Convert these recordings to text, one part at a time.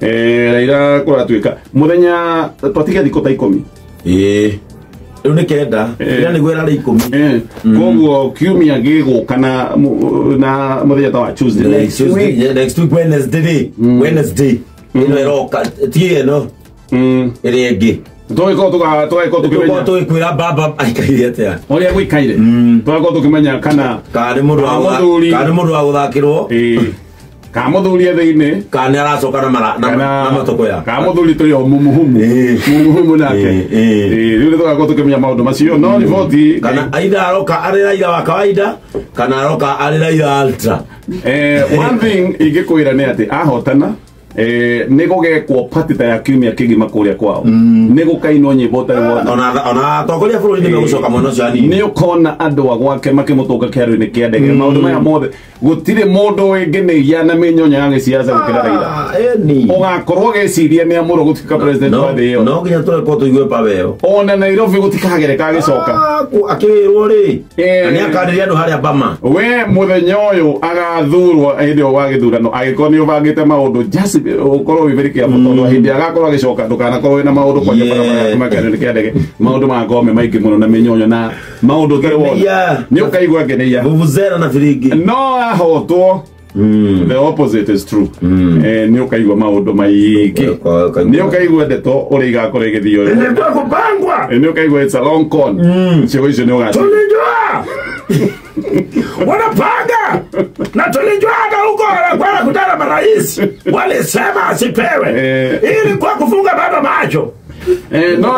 Raila kura tuika muthenya twatiga thiko ta 10 riu ni kenda ira ni gwera ri 10 koguo kiumia giguka na muthenya ta wa Tuesday next week Wednesday ino iroka tie no iri ngi tukwira baba aikaire atia oria gwikaire twako tukimenya kana kari mundu wa guthakirwo ka muthuri thiine kana aracoka na matoko ya ka muthuri turi o mumuhumu nake riu twako tukimenya maundu macio no riboti kana aida aroka ari Raila wa kawaida kana aroka ari Raila ultra one thing ingikwira ni ati ahotana nigugekwo patita ya kiumia kigima kuria kwao nigukaino nyimbo tari ona tokoria bururi ni megucoka muno ciani ni ukona andu agwake makimutunga kiaru-ini kia ndege maundu maya mothe gutire mundu winginiria na minyonya ya giciaca gukira Raila ugakorwo geciria ni amuro gutika president wa thi iyo no nginya tore ko tuigue paveo ona Nairobi gutikagere gicoka akirwo ri ani akariria andu haria Bama we muthenya uyu agathurwo hindi o wa githurano agikoni ni ubangite maundu just ukorwo wibirikia mutondo hindi agakorwo agicoka ndukanakorwo na maundu kwa bara magari kia ndege maundu ma ngome maingi muno na minyonyo na maundu tari wona ni ukaigwa ngeneia vuvuzela na firingi no ahotwo the opposite is true ni ukaigwa maundu maingi ni ukaigwa ndeto uri igakorwo igithio ni tukupangwa ni ukaigwa it's a long con chigo icio ni ugaci tulijua wanapanga na tulijua hata huko wanakwenda kutana marais walisema asipewe ili kwa kufunga baba macho no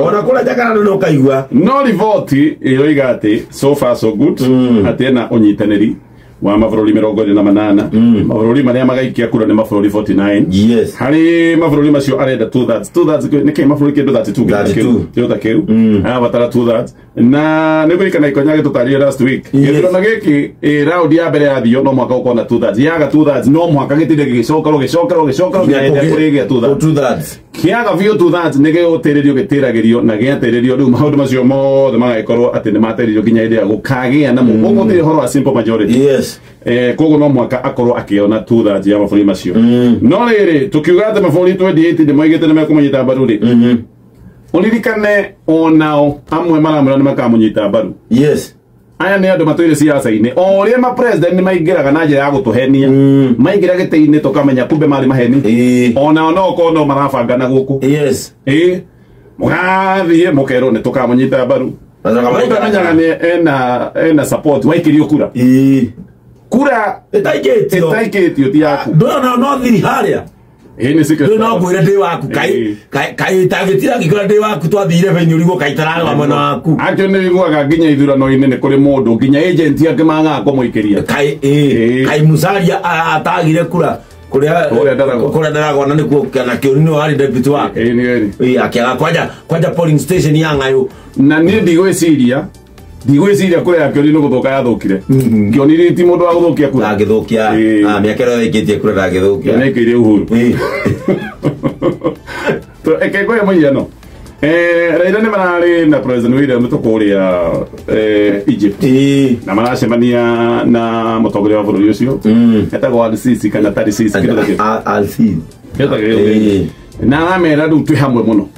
wanakula jakana no kaigwa no rivoti iyo igati so far so good atena unyitaneri wa mavururi 28 mavururi maria magaikia kura ni mavururi 49 yes hari mavururi macio arenda 2/3 ni ke mavururi ke 32 yo takeu batara 2/3 na ni gwikana ikonyage tutario last week githurano giki round ya mbere ya thio no mwaka ukona 2/3 yaga 2/3 no mwaka gitinde gicoka ya kurigia 2/3 kiaga vio 2/3 nige uteririo gitiragirio na giateririo riu maundu macio mothe magaikorwo ati ni materirio ginya inde gukagia na mu gutiri horo a simple majority yes kogo no mwaka akorwo akiona 2/3 ya maburi macio no riri tukiuga ati maburi 28 ni moigite ni mekunyita mbaru ri uririkane onao amwe maramura ni makamunyita mbaru yes aya ni andu matwire siasa-ini o ria ma president ni maingiraga na njira ya gutuhenia maingira gite-ini tukamenya kumbe mari maheni ona no kono marabanga na guku yes mugathie mukero ni tukamunyita mbaru tukamenya ni ena support waikirio kura kura etaiketio ti yaku no thiri haria ni secret no gwira ndi waku kai tagitira ngikora ndi waku twathire venyurigo kaitara wa mwana waku acho ni gwaga nginya ithurano-ini ni kuri mundu nginya agent yake manga kumuikiria kai musaria atagire kura kuria ndaragwa na nikuo kana kioni no hari deputy wake akiaga kwaja polling station ya ngayo na ni ndigwiciria kuria kioni no guthuka yathukire kioni ri ti mundu wa guthukia kura agithukia miakero ikitie kura ndagithukia nekire uhuru to ekego ya moyano Raila ni marari na President William Ruto kuria Egypt na maracemania na mutongoria wa bũrũri ucio etagwo Al-Sisi kana Al-Sisi na amera du tu hamwe muno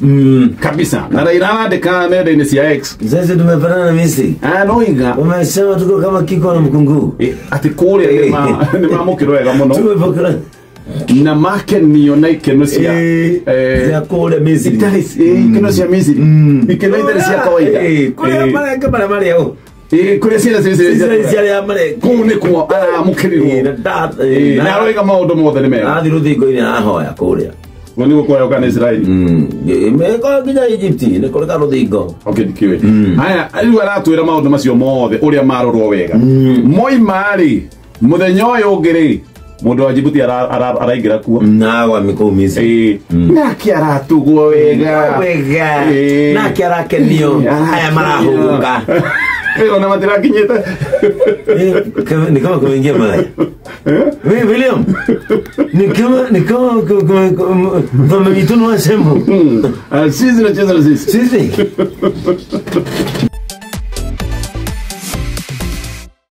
kabisa na Raila andika nenda-ini cia X sasa tumefanana Misri no inga umesema tuko kama kiko na mkungu ati kuria ni mamukirwo wega muno tumepokera na makenio na ikeno cia kule Misri ikeno cia Misri ikeno itari cia kawaida kule mara mara yao kule cia ya mare kune kwa mukirirwo na roiga maundu mothe ni mega athi ruthingo ine ahoya kuria wani gukora kana Israeli meko nginya Egypt ni kule ka ruthingo okay dikiwe haya ariu aratwira maundu macio mothe uria marorwo wega moi mari muthenya uyu ngiri mundu wa Djibouti araingira kuo na wa mikumizi na kiaratugwo wega na kiarakenio haya marahuka ona matira kinyeta ni kama kuingia mai William ni kama kama mituno wa sembo sisi na cheza sisi